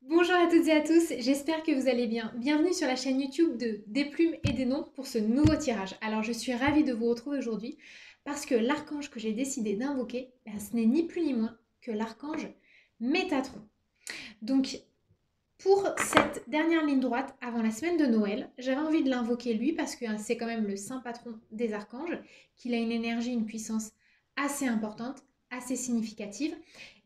Bonjour à toutes et à tous, j'espère que vous allez bien. Bienvenue sur la chaîne YouTube de Des plumes et des noms pour ce nouveau tirage. Alors je suis ravie de vous retrouver aujourd'hui parce que l'archange que j'ai décidé d'invoquer, ce n'est ni plus ni moins que l'archange Métatron. Donc pour cette dernière ligne droite avant la semaine de Noël, j'avais envie de l'invoquer lui parce que c'est quand même le saint patron des archanges, qu'il a une énergie, une puissance assez importante, assez significative.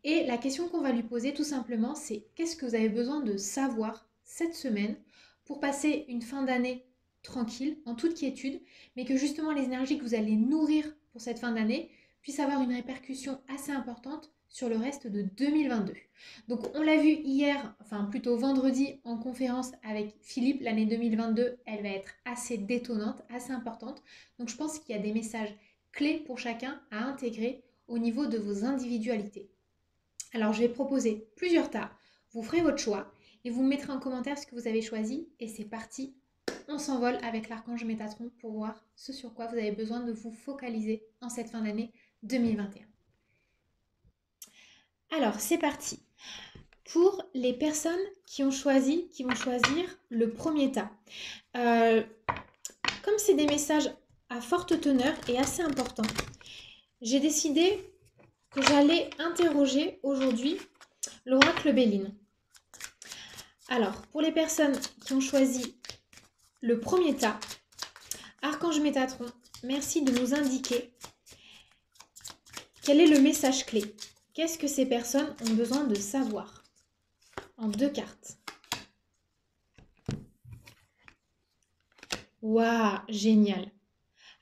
Et la question qu'on va lui poser tout simplement, c'est qu'est-ce que vous avez besoin de savoir cette semaine pour passer une fin d'année tranquille, en toute quiétude, mais que justement les énergies que vous allez nourrir pour cette fin d'année puissent avoir une répercussion assez importante sur le reste de 2022. Donc on l'a vu hier, enfin plutôt vendredi en conférence avec Philippe, l'année 2022, elle va être assez détonnante, assez importante. Donc je pense qu'il y a des messages clés pour chacun à intégrer au niveau de vos individualités. Alors je vais proposer plusieurs tas, vous ferez votre choix et vous me mettrez en commentaire ce que vous avez choisi et c'est parti, on s'envole avec l'archange Métatron pour voir ce sur quoi vous avez besoin de vous focaliser en cette fin d'année 2021. Alors c'est parti. Pour les personnes qui vont choisir le premier tas. Euh, Comme c'est des messages à forte teneur et assez importants, j'ai décidé que j'allais interroger aujourd'hui l'oracle Béline. Alors, pour les personnes qui ont choisi le premier tas, Archange Métatron, merci de nous indiquer quel est le message clé. Qu'est-ce que ces personnes ont besoin de savoir en 2 cartes. Waouh, génial.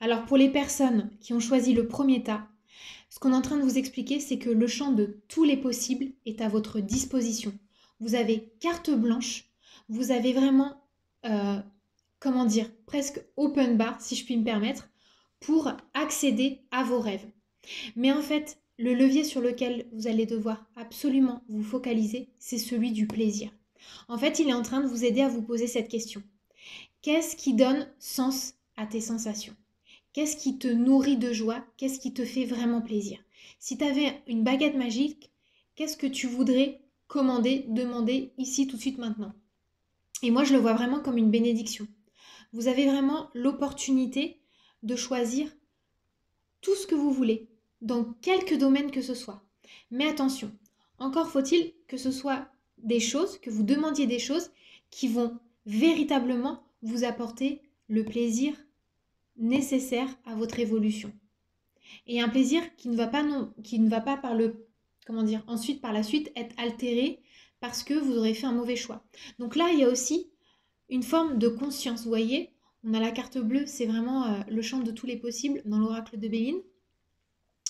Alors pour les personnes qui ont choisi le premier tas, ce qu'on est en train de vous expliquer, c'est que le champ de tous les possibles est à votre disposition. Vous avez carte blanche, vous avez vraiment, comment dire, presque open bar, si je puis me permettre, pour accéder à vos rêves. Mais en fait, le levier sur lequel vous allez devoir absolument vous focaliser, c'est celui du plaisir. En fait, il est en train de vous aider à vous poser cette question. Qu'est-ce qui donne sens à tes sensations? Qu'est-ce qui te nourrit de joie? Qu'est-ce qui te fait vraiment plaisir? Si tu avais une baguette magique, qu'est-ce que tu voudrais commander, demander ici tout de suite maintenant? Et moi, je le vois vraiment comme une bénédiction. Vous avez vraiment l'opportunité de choisir tout ce que vous voulez, dans quelque domaine que ce soit. Mais attention, encore faut-il que ce soit des choses, que vous demandiez des choses qui vont véritablement vous apporter le plaisir nécessaire à votre évolution. Et un plaisir qui ne va pas par le, comment dire, ensuite par la suite être altéré parce que vous aurez fait un mauvais choix. Donc là, il y a aussi une forme de conscience. Vous voyez, on a la carte bleue, c'est vraiment le champ de tous les possibles dans l'oracle de Béline.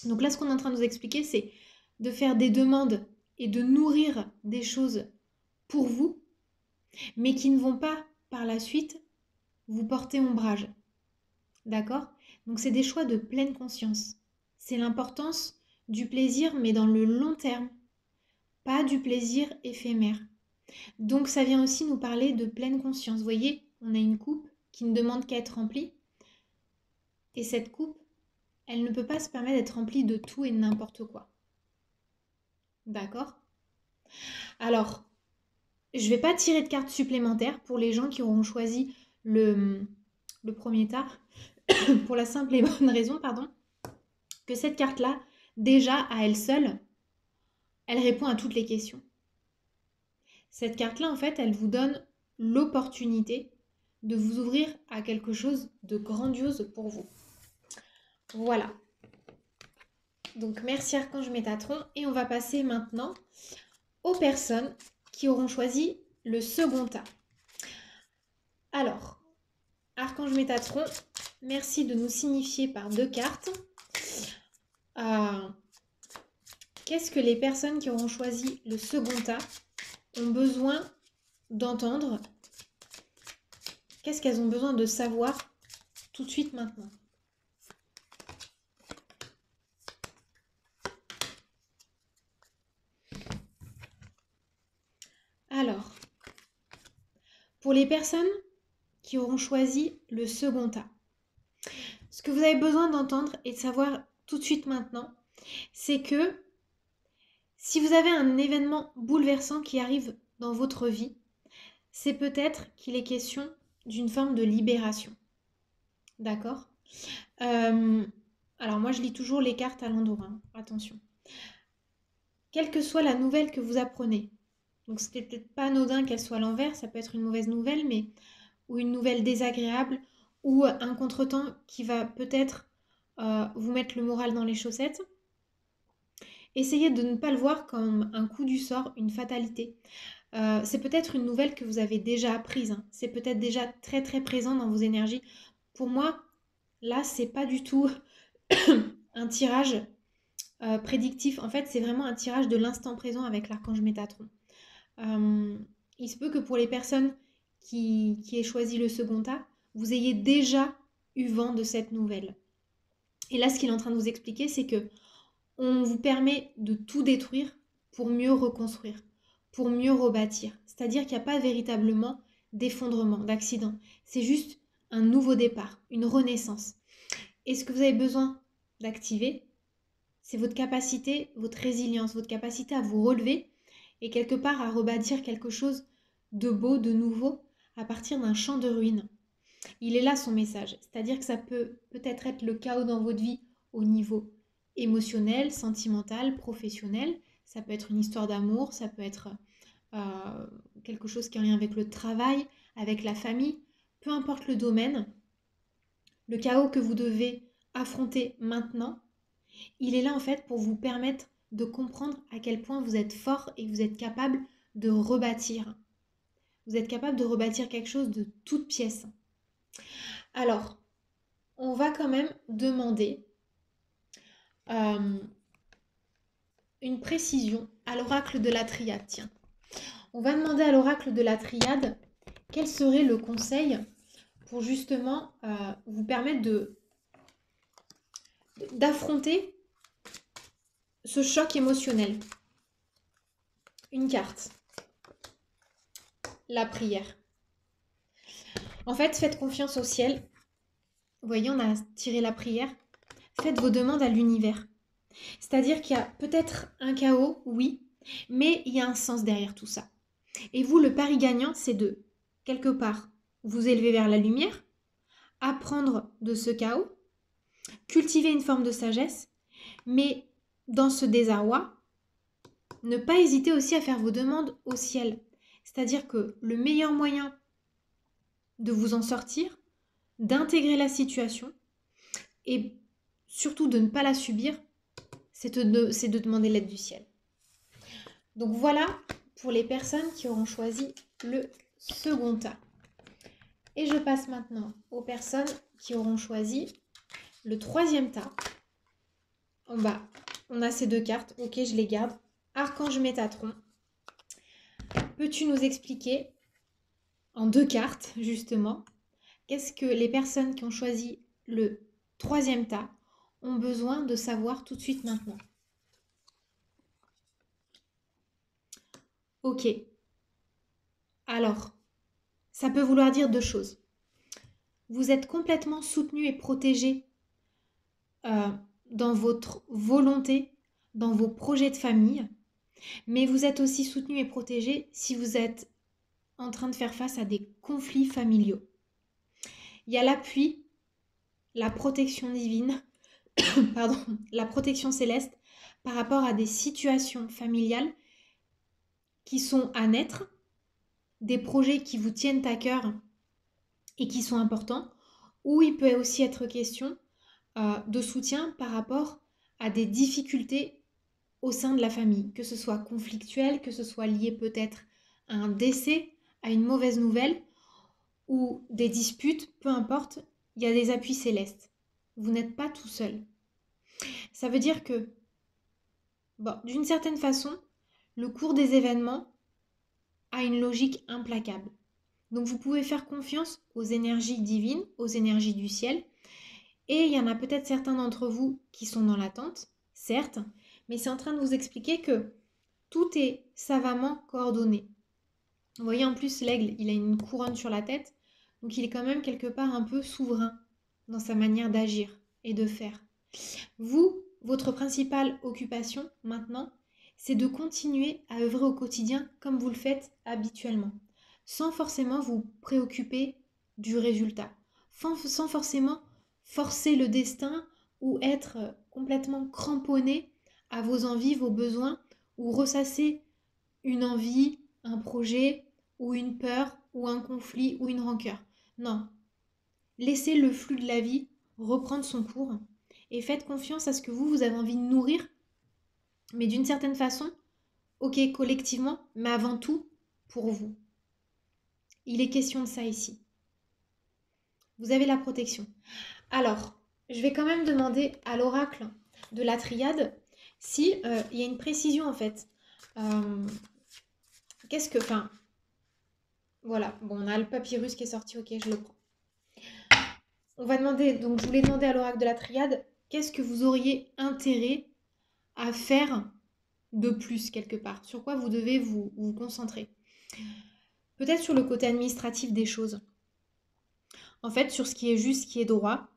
Donc là, ce qu'on est en train de nous expliquer, c'est de faire des demandes et de nourrir des choses pour vous, mais qui ne vont pas par la suite vous porter ombrage. D'accord? Donc c'est des choix de pleine conscience. C'est l'importance du plaisir, mais dans le long terme, pas du plaisir éphémère. Donc ça vient aussi nous parler de pleine conscience. Vous voyez, on a une coupe qui ne demande qu'à être remplie. Et cette coupe, elle ne peut pas se permettre d'être remplie de tout et de n'importe quoi. D'accord? Alors, je ne vais pas tirer de cartes supplémentaires pour les gens qui auront choisi le premier tas, pour la simple et bonne raison, pardon, que cette carte-là, déjà à elle seule, elle répond à toutes les questions. Cette carte-là, en fait, elle vous donne l'opportunité de vous ouvrir à quelque chose de grandiose pour vous. Voilà. Donc, merci Archange Métatron. Et on va passer maintenant aux personnes qui auront choisi le second tas. Alors, Archange Métatron, merci de nous signifier par 2 cartes. Qu'est-ce que les personnes qui auront choisi le second tas ont besoin d'entendre? Qu'est-ce qu'elles ont besoin de savoir tout de suite maintenant? Alors, pour les personnes qui auront choisi le second tas, ce que vous avez besoin d'entendre et de savoir tout de suite maintenant, c'est que si vous avez un événement bouleversant qui arrive dans votre vie, c'est peut-être qu'il est question d'une forme de libération. D'accord? Alors moi, je lis toujours les cartes à l'endroit, hein, attention. Quelle que soit la nouvelle que vous apprenez, donc c'était peut-être pas anodin qu'elle soit à l'envers, ça peut être une mauvaise nouvelle, mais ou une nouvelle désagréable, ou un contretemps qui va peut-être vous mettre le moral dans les chaussettes. Essayez de ne pas le voir comme un coup du sort, une fatalité. C'est peut-être une nouvelle que vous avez déjà apprise, hein. C'est peut-être déjà très très présent dans vos énergies. Pour moi, là, c'est pas du tout un tirage prédictif. En fait, c'est vraiment un tirage de l'instant présent avec l'archange Métatron. Il se peut que pour les personnes qui aient choisi le second tas, vous ayez déjà eu vent de cette nouvelle. Et là, ce qu'il est en train de vous expliquer, c'est que on vous permet de tout détruire pour mieux reconstruire, pour mieux rebâtir. C'est-à-dire qu'il n'y a pas véritablement d'effondrement, d'accident. C'est juste un nouveau départ, une renaissance. Et ce que vous avez besoin d'activer, c'est votre capacité, votre résilience, votre capacité à vous relever et quelque part à rebâtir quelque chose de beau, de nouveau, à partir d'un champ de ruines. Il est là son message, c'est-à-dire que ça peut peut-être être le chaos dans votre vie au niveau émotionnel, sentimental, professionnel. Ça peut être une histoire d'amour, ça peut être quelque chose qui est en lien avec le travail, avec la famille. Peu importe le domaine, le chaos que vous devez affronter maintenant, il est là en fait pour vous permettre de comprendre à quel point vous êtes fort et vous êtes capable de rebâtir. Vous êtes capable de rebâtir quelque chose de toute pièce. Alors, on va quand même demander une précision à l'oracle de la triade. Tiens, on va demander à l'oracle de la triade quel serait le conseil pour justement vous permettre d'affronter ce choc émotionnel. Une carte, la prière. En fait, faites confiance au ciel. Vous voyez, on a tiré la prière. Faites vos demandes à l'univers. C'est-à-dire qu'il y a peut-être un chaos, oui, mais il y a un sens derrière tout ça. Et vous, le pari gagnant, c'est de, quelque part, vous élever vers la lumière, apprendre de ce chaos, cultiver une forme de sagesse, mais dans ce désarroi, ne pas hésiter aussi à faire vos demandes au ciel. C'est-à-dire que le meilleur moyen de vous en sortir, d'intégrer la situation et surtout de ne pas la subir, c'est de demander l'aide du ciel. Donc voilà pour les personnes qui auront choisi le second tas. Et je passe maintenant aux personnes qui auront choisi le troisième tas. En bas, on a ces deux cartes. Ok, je les garde. Archange Métatron. Peux-tu nous expliquer en deux cartes, justement, qu'est-ce que les personnes qui ont choisi le troisième tas ont besoin de savoir tout de suite maintenant? Ok. Alors, ça peut vouloir dire deux choses. Vous êtes complètement soutenu et protégé dans votre volonté, dans vos projets de famille, mais vous êtes aussi soutenu et protégé si vous êtes en train de faire face à des conflits familiaux. Il y a l'appui, la protection divine, pardon, la protection céleste par rapport à des situations familiales qui sont à naître, des projets qui vous tiennent à cœur et qui sont importants, ou il peut aussi être question de soutien par rapport à des difficultés au sein de la famille, que ce soit conflictuel, que ce soit lié peut-être à un décès, à une mauvaise nouvelle ou des disputes, peu importe, il y a des appuis célestes. Vous n'êtes pas tout seul. Ça veut dire que, bon, d'une certaine façon, le cours des événements a une logique implacable. Donc vous pouvez faire confiance aux énergies divines, aux énergies du ciel. Et il y en a peut-être certains d'entre vous qui sont dans l'attente, certes, mais c'est en train de vous expliquer que tout est savamment coordonné. Vous voyez, en plus, l'aigle, il a une couronne sur la tête, donc il est quand même quelque part un peu souverain dans sa manière d'agir et de faire. Vous, votre principale occupation maintenant, c'est de continuer à œuvrer au quotidien comme vous le faites habituellement, sans forcément vous préoccuper du résultat, sans forcément forcer le destin ou être complètement cramponné à vos envies, vos besoins, ou ressasser une envie, un projet, ou une peur, ou un conflit, ou une rancœur. Non, laissez le flux de la vie reprendre son cours et faites confiance à ce que vous avez envie de nourrir, mais d'une certaine façon, ok, collectivement, mais avant tout, pour vous. Il est question de ça ici. Vous avez la protection. Alors, je vais quand même demander à l'oracle de la triade si il y a une précision en fait. Enfin, voilà, bon, on a le papyrus qui est sorti, ok, je le prends. On va demander, donc je voulais demander à l'oracle de la triade, qu'est-ce que vous auriez intérêt à faire de plus quelque part? Sur quoi vous devez vous concentrer? Peut-être sur le côté administratif des choses. En fait, sur ce qui est juste, ce qui est droit.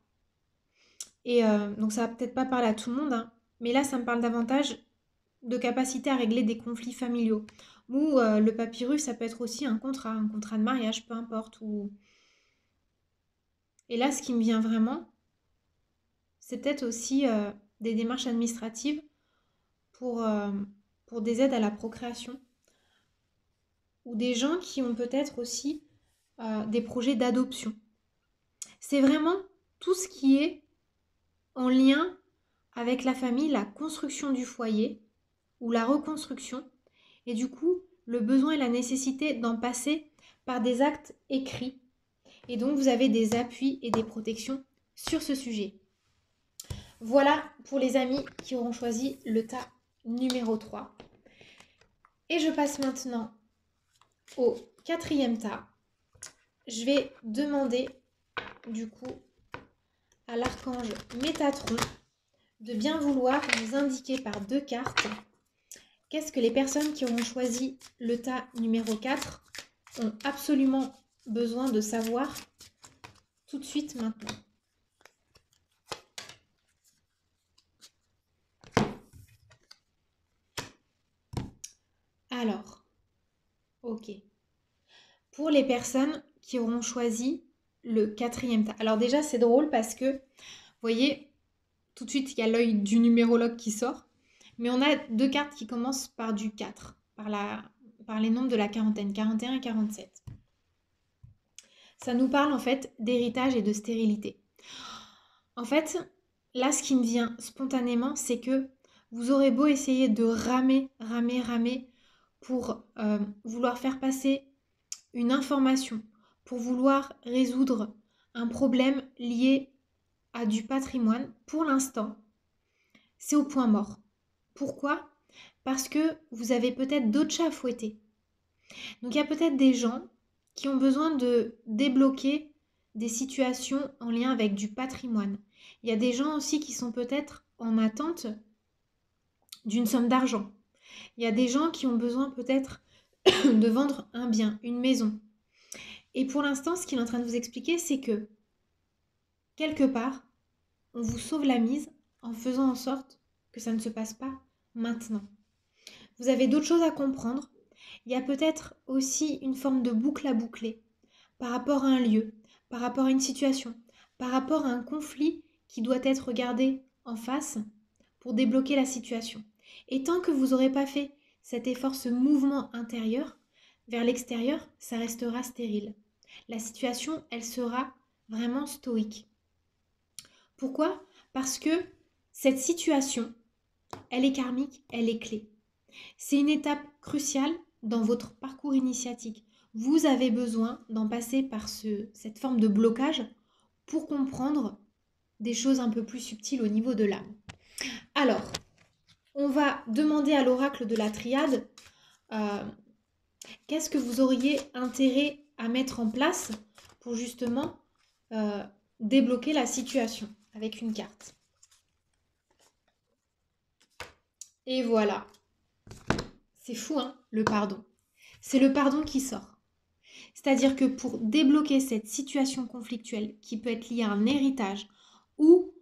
Et donc ça va peut-être pas parler à tout le monde, hein, mais là ça me parle davantage de capacité à régler des conflits familiaux. Ou le papyrus, ça peut être aussi un contrat de mariage, peu importe. Et là, ce qui me vient vraiment, c'est peut-être aussi des démarches administratives pour des aides à la procréation. Ou des gens qui ont peut-être aussi des projets d'adoption. C'est vraiment tout ce qui est en lien avec la famille, la construction du foyer ou la reconstruction, et du coup, le besoin et la nécessité d'en passer par des actes écrits. Et donc, vous avez des appuis et des protections sur ce sujet. Voilà pour les amis qui auront choisi le tas numéro 3. Et je passe maintenant au 4e tas. Je vais demander, du coup, à l'archange Métatron de bien vouloir nous indiquer par 2 cartes qu'est-ce que les personnes qui auront choisi le tas numéro 4 ont absolument besoin de savoir tout de suite maintenant. Alors, ok. Pour les personnes qui auront choisi le 4e tas. Alors déjà, c'est drôle parce que, vous voyez, tout de suite, il y a l'œil du numérologue qui sort. Mais on a 2 cartes qui commencent par du 4, par les nombres de la quarantaine, 41 et 47. Ça nous parle en fait d'héritage et de stérilité. En fait, là, ce qui me vient spontanément, c'est que vous aurez beau essayer de ramer pour vouloir faire passer une information, pour vouloir résoudre un problème lié à du patrimoine, pour l'instant, c'est au point mort. Pourquoi? Parce que vous avez peut-être d'autres chats à fouetter. Donc il y a peut-être des gens qui ont besoin de débloquer des situations en lien avec du patrimoine. Il y a des gens aussi qui sont peut-être en attente d'une somme d'argent. Il y a des gens qui ont besoin peut-être de vendre un bien, une maison. Et pour l'instant, ce qu'il est en train de vous expliquer, c'est que quelque part, on vous sauve la mise en faisant en sorte que ça ne se passe pas maintenant. Vous avez d'autres choses à comprendre. Il y a peut-être aussi une forme de boucle à boucler par rapport à un lieu, par rapport à une situation, par rapport à un conflit qui doit être regardé en face pour débloquer la situation. Et tant que vous n'aurez pas fait cet effort, ce mouvement intérieur vers l'extérieur, ça restera stérile. La situation, elle sera vraiment stoïque. Pourquoi? Parce que cette situation, elle est karmique, elle est clé. C'est une étape cruciale dans votre parcours initiatique. Vous avez besoin d'en passer par cette forme de blocage pour comprendre des choses un peu plus subtiles au niveau de l'âme. Alors, on va demander à l'oracle de la triade qu'est-ce que vous auriez intérêt à mettre en place pour justement débloquer la situation avec une carte. Et voilà. C'est fou, hein, le pardon. C'est le pardon qui sort. C'est-à-dire que pour débloquer cette situation conflictuelle qui peut être liée à un héritage ou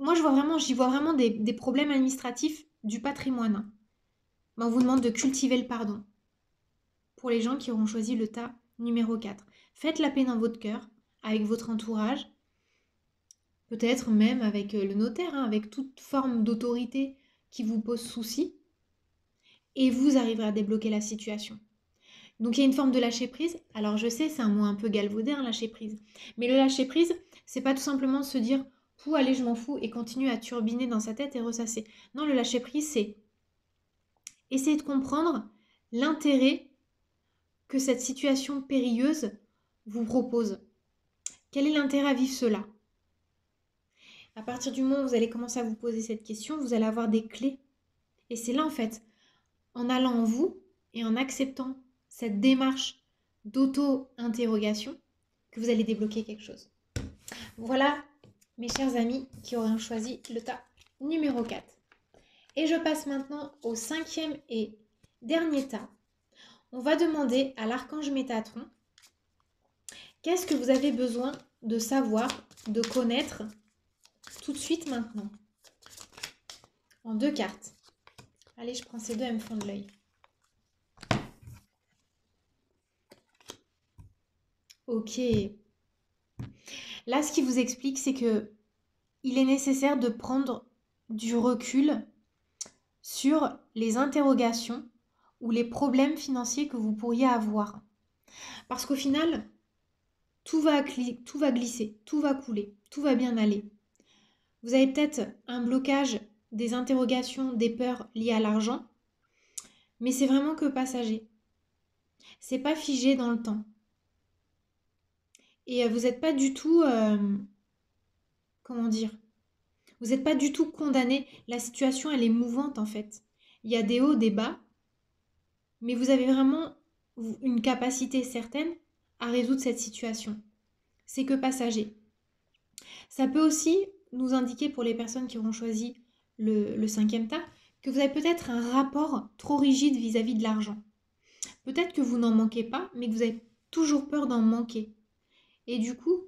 moi j'y vois vraiment des problèmes administratifs du patrimoine, hein. Ben, on vous demande de cultiver le pardon pour les gens qui auront choisi le tas numéro 4. Faites la paix dans votre cœur, avec votre entourage, peut-être même avec le notaire, hein, avec toute forme d'autorité qui vous pose souci, et vous arriverez à débloquer la situation. Donc il y a une forme de lâcher prise. Alors je sais, c'est un mot un peu galvaudé, hein, lâcher prise. Mais le lâcher prise, c'est pas tout simplement se dire « allez, je m'en fous » et continuer à turbiner dans sa tête et ressasser. Non, le lâcher prise, c'est essayer de comprendre l'intérêt que cette situation périlleuse vous propose. Quel est l'intérêt à vivre cela? À partir du moment où vous allez commencer à vous poser cette question, vous allez avoir des clés. Et c'est là, en fait, en allant en vous et en acceptant cette démarche d'auto-interrogation, que vous allez débloquer quelque chose. Voilà, mes chers amis qui auront choisi le tas numéro 4. Et je passe maintenant au 5e et dernier tas. On va demander à l'archange Métatron, qu'est-ce que vous avez besoin de savoir, de connaître tout de suite maintenant? En 2 cartes. Allez, je prends ces deux, elles me font de l'œil. Ok. Là, ce qui vous explique, c'est que il est nécessaire de prendre du recul sur les interrogations ou les problèmes financiers que vous pourriez avoir. Parce qu'au final, tout va glisser, tout va couler, tout va bien aller. Vous avez peut-être un blocage, des interrogations, des peurs liées à l'argent, mais c'est vraiment que passager. C'est pas figé dans le temps. Et vous n'êtes pas du tout, comment dire, vous n'êtes pas du tout condamné. La situation, elle est mouvante en fait. Il y a des hauts, des bas, mais vous avez vraiment une capacité certaine à résoudre cette situation. C'est que passager. Ça peut aussi nous indiquer pour les personnes qui auront choisi le 5e tas que vous avez peut-être un rapport trop rigide vis-à-vis de l'argent. Peut-être que vous n'en manquez pas, mais que vous avez toujours peur d'en manquer. Et du coup,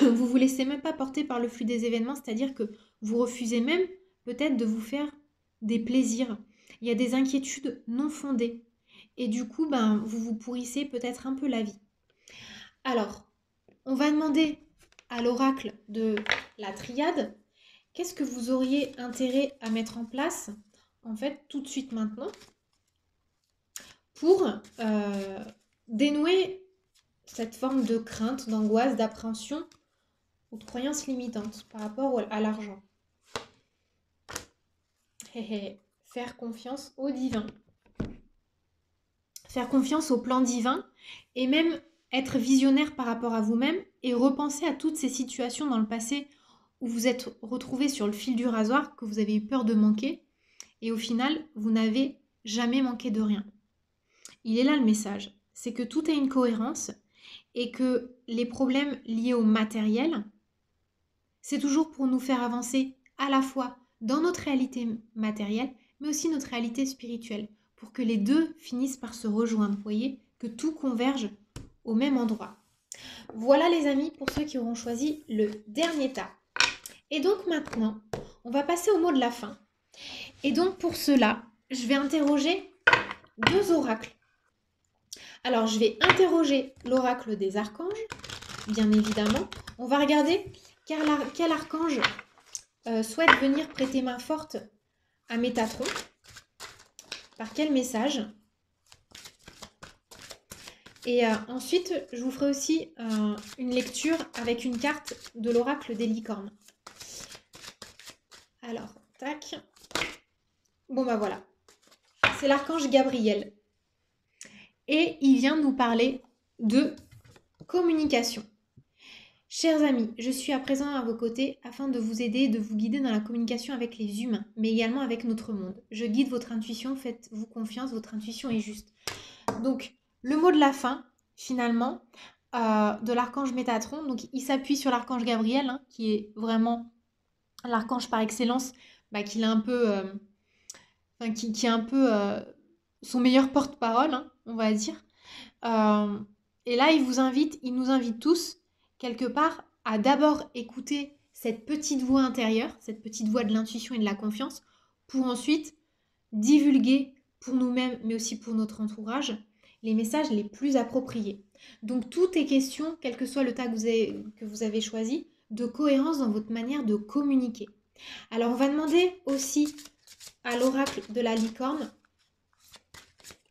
vous vous laissez même pas porter par le flux des événements, c'est-à-dire que vous refusez même peut-être de vous faire des plaisirs. Il y a des inquiétudes non fondées. Et du coup, vous vous pourrissez peut-être un peu la vie. Alors, on va demander à l'oracle de la triade, qu'est-ce que vous auriez intérêt à mettre en place, en fait, tout de suite maintenant, pour dénouer cette forme de crainte, d'angoisse, d'appréhension ou de croyance limitante par rapport à l'argent. Faire confiance au divin. Faire confiance au plan divin et même être visionnaire par rapport à vous-même et repenser à toutes ces situations dans le passé où vous êtes retrouvé sur le fil du rasoir, que vous avez eu peur de manquer et au final, vous n'avez jamais manqué de rien. Il est là le message, c'est que tout a une cohérence et que les problèmes liés au matériel, c'est toujours pour nous faire avancer à la fois dans notre réalité matérielle, mais aussi notre réalité spirituelle, pour que les deux finissent par se rejoindre, vous voyez, que tout converge au même endroit. Voilà les amis, pour ceux qui auront choisi le dernier tas. Et donc maintenant, on va passer au mot de la fin. Et donc pour cela, je vais interroger 2 oracles. Alors je vais interroger l'oracle des archanges, bien évidemment. On va regarder quel archange souhaite venir prêter main forte à Métatron. Par quel message? Et ensuite, je vous ferai aussi une lecture avec une carte de l'oracle des licornes. Alors, tac. Bon, voilà. C'est l'archange Gabriel. Et il vient nous parler de communication. Chers amis, je suis à présent à vos côtés afin de vous aider et de vous guider dans la communication avec les humains, mais également avec notre monde. Je guide votre intuition, faites-vous confiance, votre intuition est juste. Donc, le mot de la fin, finalement, de l'archange Métatron, donc il s'appuie sur l'archange Gabriel, hein, qui est vraiment l'archange par excellence, qui est un peu, qui est un peu son meilleur porte-parole, hein, on va dire. Et là, il nous invite tous, quelque part, à d'abord écouter cette petite voix intérieure, cette petite voix de l'intuition et de la confiance, pour ensuite divulguer pour nous-mêmes, mais aussi pour notre entourage, les messages les plus appropriés. Donc tout est question, quel que soit le tas que vous avez choisi, de cohérence dans votre manière de communiquer. Alors on va demander aussi à l'oracle de la licorne,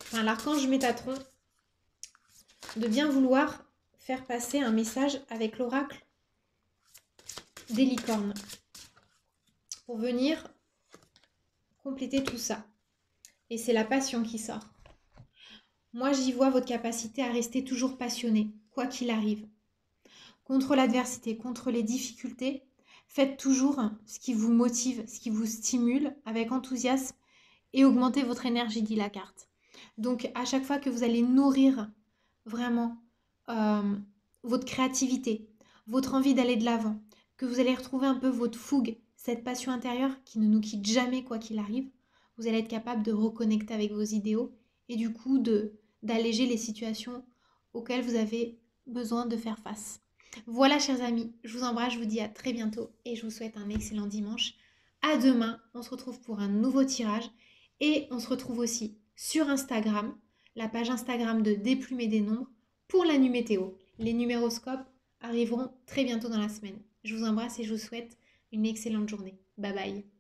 enfin l'archange Métatron, de bien vouloir faire passer un message avec l'oracle des licornes pour venir compléter tout ça. Et c'est la passion qui sort. Moi, j'y vois votre capacité à rester toujours passionné, quoi qu'il arrive. Contre l'adversité, contre les difficultés, faites toujours ce qui vous motive, ce qui vous stimule avec enthousiasme et augmentez votre énergie, dit la carte. Donc, à chaque fois que vous allez nourrir vraiment votre créativité, votre envie d'aller de l'avant, que vous allez retrouver un peu votre fougue, cette passion intérieure qui ne nous quitte jamais quoi qu'il arrive, vous allez être capable de reconnecter avec vos idéaux et du coup d'alléger les situations auxquelles vous avez besoin de faire face. Voilà chers amis, je vous embrasse, je vous dis à très bientôt et je vous souhaite un excellent dimanche. À demain, on se retrouve pour un nouveau tirage et on se retrouve aussi sur Instagram, la page Instagram de Déplumer des Nombres pour la nuit météo. Les numéroscopes arriveront très bientôt dans la semaine. Je vous embrasse et je vous souhaite une excellente journée. Bye bye.